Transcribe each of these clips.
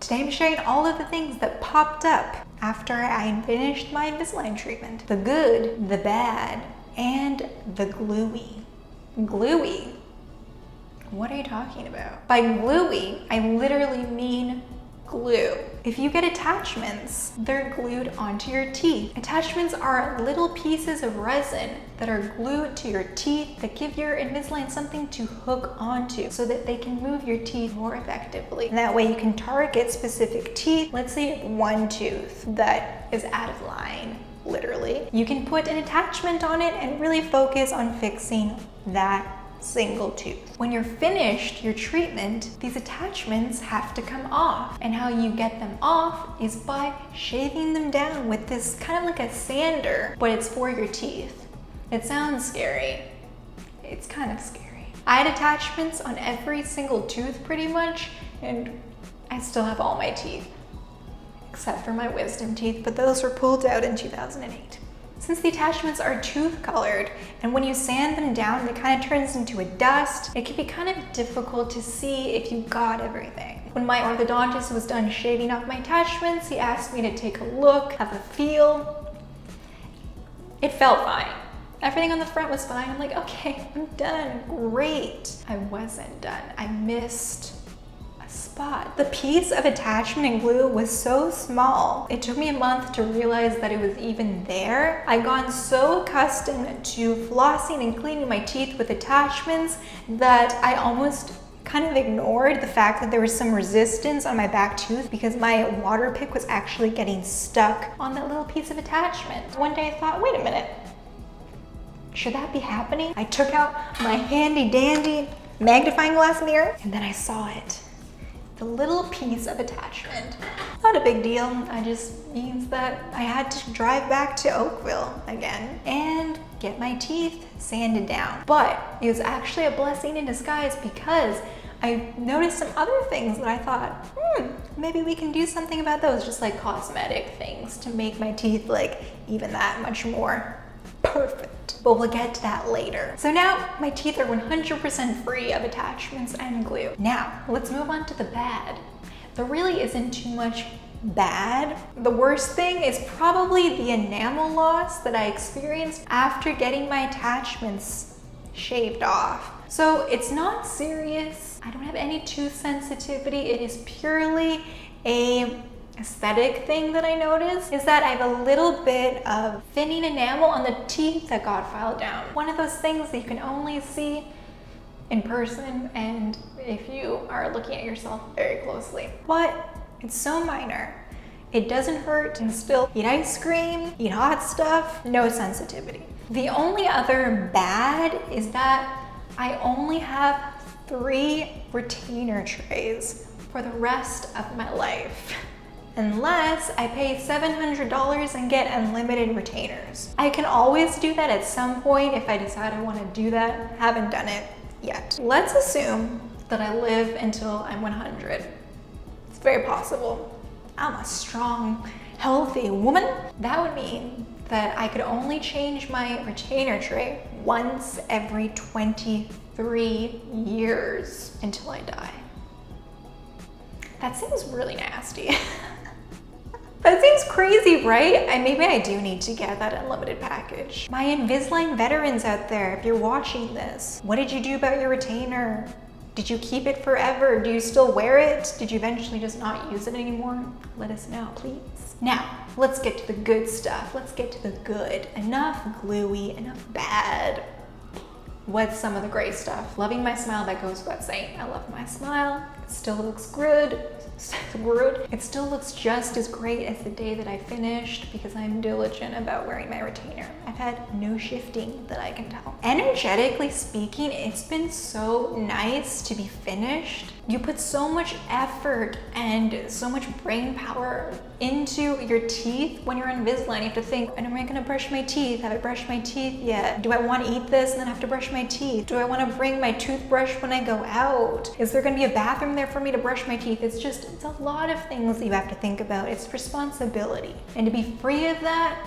Today I'm sharing all of the things that popped up after I finished my Invisalign treatment. The good, the bad, and the gluey. Gluey? What are you talking about? By gluey, I literally mean glue. If you get attachments, they're glued onto your teeth. Attachments are little pieces of resin that are glued to your teeth that give your Invisalign something to hook onto so that they can move your teeth more effectively. And that way you can target specific teeth. Let's say you have one tooth that is out of line, literally. You can put an attachment on it and really focus on fixing that single tooth. When you're finished your treatment, these attachments have to come off. And how you get them off is by shaving them down with this kind of like a sander, but it's for your teeth. It sounds scary. It's kind of scary. I had attachments on every single tooth pretty much, and I still have all my teeth, except for my wisdom teeth, but those were pulled out in 2008. Since the attachments are tooth colored, and when you sand them down, it kind of turns into a dust, it can be kind of difficult to see if you got everything. When my orthodontist was done shaving off my attachments, he asked me to take a look, have a feel. It felt fine. Everything on the front was fine. I'm like, okay, I'm done, great. I wasn't done. I missed spot. The piece of attachment and glue was so small. It took me a month to realize that it was even there. I'd gotten so accustomed to flossing and cleaning my teeth with attachments that I almost kind of ignored the fact that there was some resistance on my back tooth because my water pick was actually getting stuck on that little piece of attachment. One day I thought, wait a minute, should that be happening? I took out my handy dandy magnifying glass mirror and then I saw it. The little piece of attachment. Not a big deal. It just means that I had to drive back to Oakville again and get my teeth sanded down. But it was actually a blessing in disguise because I noticed some other things that I thought, maybe we can do something about those, just like cosmetic things to make my teeth like even that much more perfect. But we'll get to that later. So now my teeth are 100% free of attachments and glue. Now let's move on to the bad. There really isn't too much bad. The worst thing is probably the enamel loss that I experienced after getting my attachments shaved off. So it's not serious. I don't have any tooth sensitivity. It is purely a aesthetic thing that I noticed is that I have a little bit of thinning enamel on the teeth that got filed down. One of those things that you can only see in person and if you are looking at yourself very closely. But it's so minor. It doesn't hurt and still eat ice cream, eat hot stuff, no sensitivity. The only other bad is that I only have 3 retainer trays for the rest of my life. Unless I pay $700 and get unlimited retainers. I can always do that at some point if I decide I want to do that. Haven't done it yet. Let's assume that I live until I'm 100. It's very possible. I'm a strong, healthy woman. That would mean that I could only change my retainer tray once every 23 years until I die. That seems really nasty. That seems crazy, right? Maybe I do need to get that unlimited package. My Invisalign veterans out there, if you're watching this, what did you do about your retainer? Did you keep it forever? Do you still wear it? Did you eventually just not use it anymore? Let us know, please. Now, let's get to the good stuff. Let's get to the good. Enough gluey, enough bad. What's some of the great stuff? Loving my smile, that goes without saying. I love my smile. It still looks good. It still looks just as great as the day that I finished because I'm diligent about wearing my retainer. I've had no shifting that I can tell. Energetically speaking, it's been so nice to be finished. You put so much effort and so much brain power into your teeth when you're on Invisalign. You have to think, am I gonna brush my teeth? Have I brushed my teeth yet? Do I want to eat this and then have to brush my teeth? Do I want to bring my toothbrush when I go out? Is there gonna be a bathroom there for me to brush my teeth? It's a lot of things that you have to think about. It's responsibility. And to be free of that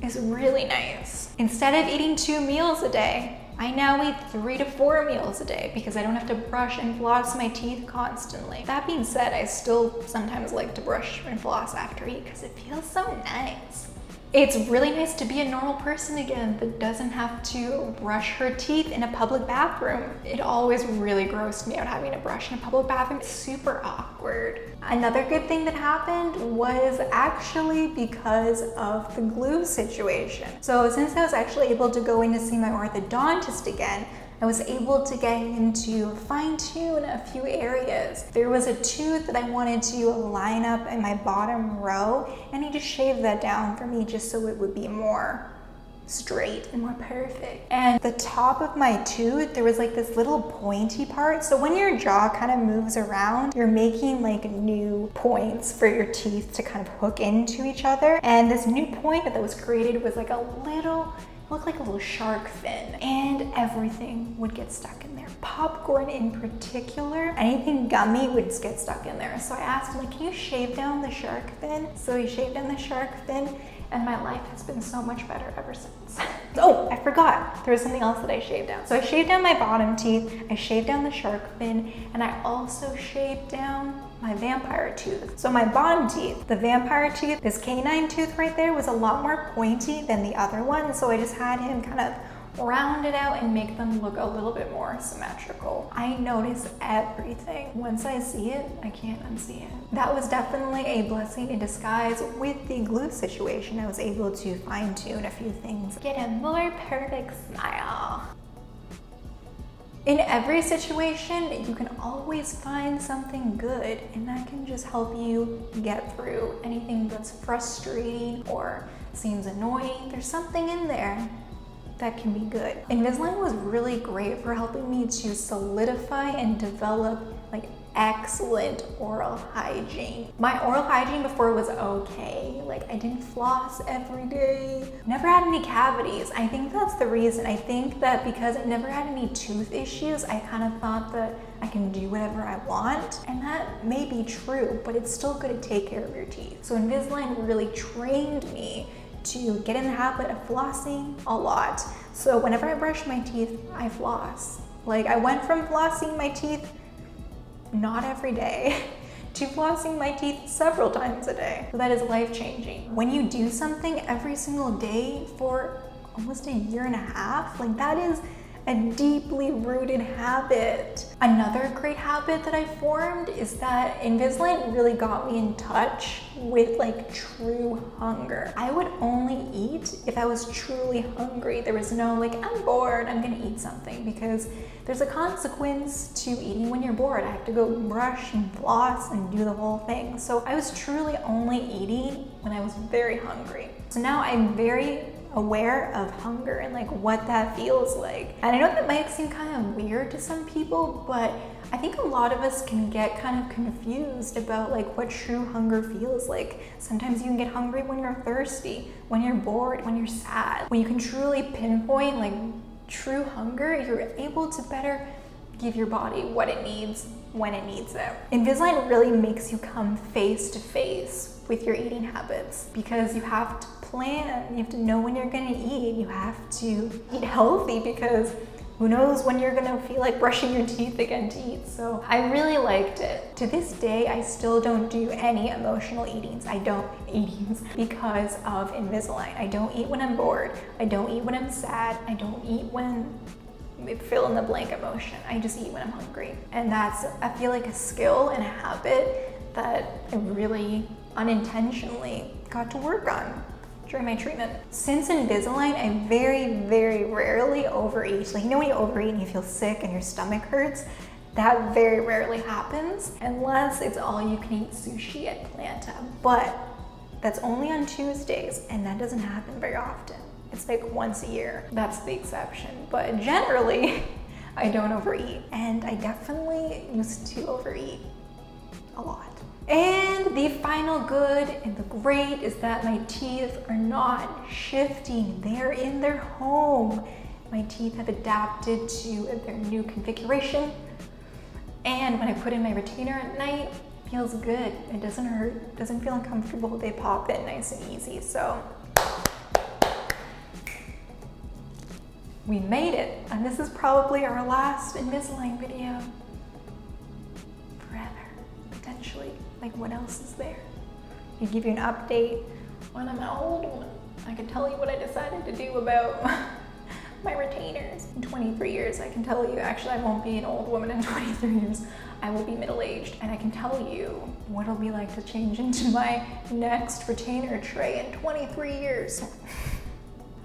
is really nice. Instead of eating 2 meals a day, I now eat 3 to 4 meals a day because I don't have to brush and floss my teeth constantly. That being said, I still sometimes like to brush and floss after I eat because it feels so nice. It's really nice to be a normal person again that doesn't have to brush her teeth in a public bathroom. It always really grossed me out having to brush in a public bathroom. It's super awkward. Another good thing that happened was actually because of the glue situation. So since I was actually able to go in to see my orthodontist again, I was able to get him to fine tune a few areas. There was a tooth that I wanted to line up in my bottom row, and he just shaved that down for me just so it would be more straight and more perfect. And the top of my tooth, there was like this little pointy part. So when your jaw kind of moves around, you're making like new points for your teeth to kind of hook into each other. And this new point that was created was like a little, looked like a little shark fin, and everything would get stuck in there. Popcorn in particular, anything gummy would get stuck in there. So I asked him, like, can you shave down the shark fin? So he shaved down the shark fin, and my life has been so much better ever since. Oh, I forgot. There was something else that I shaved down. So I shaved down my bottom teeth, I shaved down the shark fin, and I also shaved down my vampire tooth. So my bottom teeth, the vampire tooth, this canine tooth right there was a lot more pointy than the other one. So I just had him kind of round it out and make them look a little bit more symmetrical. I notice everything. Once I see it, I can't unsee it. That was definitely a blessing in disguise with the glue situation. I was able to fine tune a few things, get a more perfect smile. In every situation, you can always find something good, and that can just help you get through anything that's frustrating or seems annoying. There's something in there that can be good. Invisalign was really great for helping me to solidify and develop like excellent oral hygiene. My oral hygiene before was okay. Like I didn't floss every day. Never had any cavities. I think that's the reason. I think that because I never had any tooth issues, I kind of thought that I can do whatever I want. And that may be true, but it's still good to take care of your teeth. So Invisalign really trained me to get in the habit of flossing a lot. So whenever I brush my teeth, I floss. Like I went from flossing my teeth not every day to flossing my teeth several times a day. So that is life-changing. When you do something every single day for almost a year and a half, like that is a deeply rooted habit. Another great habit that I formed is that Invisalign really got me in touch with like true hunger. I would only eat if I was truly hungry. There was no like, I'm bored, I'm gonna eat something, because there's a consequence to eating when you're bored. I have to go brush and floss and do the whole thing. So I was truly only eating when I was very hungry. So now I'm very aware of hunger and like what that feels like. And I know that might seem kind of weird to some people, but I think a lot of us can get kind of confused about like what true hunger feels like. Sometimes you can get hungry when you're thirsty, when you're bored, when you're sad. When you can truly pinpoint like true hunger, you're able to better give your body what it needs when it needs it. Invisalign really makes you come face to face with your eating habits, because you have to plan, you have to know when you're gonna eat, you have to eat healthy, because who knows when you're gonna feel like brushing your teeth again to eat. So I really liked it. To this day, I still don't do any emotional eatings. I don't eatings because of Invisalign. I don't eat when I'm bored. I don't eat when I'm sad. I don't eat when fill in the blank emotion. I just eat when I'm hungry. And that's, I feel like, a skill and a habit that I really unintentionally got to work on during my treatment. Since Invisalign, I very, very rarely overeat. Like, you know when you overeat and you feel sick and your stomach hurts? That very rarely happens, unless it's all you can eat sushi at Planta. But that's only on Tuesdays, and that doesn't happen very often. It's like once a year. That's the exception. But generally, I don't overeat. And I definitely used to overeat a lot. And the final good and the great is that my teeth are not shifting. They're in their home. My teeth have adapted to their new configuration. And when I put in my retainer at night, it feels good. It doesn't hurt, it doesn't feel uncomfortable. They pop in nice and easy. So We made it, and this is probably our last Invisalign video. Forever, potentially. Like, what else is there? I can give you an update when I'm an old woman. I can tell you what I decided to do about my retainers. In 23 years, I can tell you, actually I won't be an old woman in 23 years. I will be middle-aged, and I can tell you what it'll be like to change into my next retainer tray in 23 years.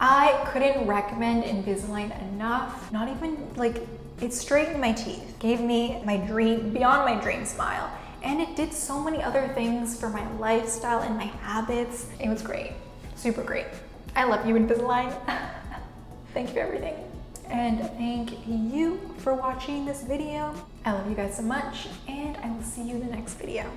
I couldn't recommend Invisalign enough. Not even, like, it straightened my teeth, gave me my dream, beyond my dream smile, and it did so many other things for my lifestyle and my habits. It was great, super great. I love you, Invisalign. Thank you for everything. And thank you for watching this video. I love you guys so much, and I will see you in the next video.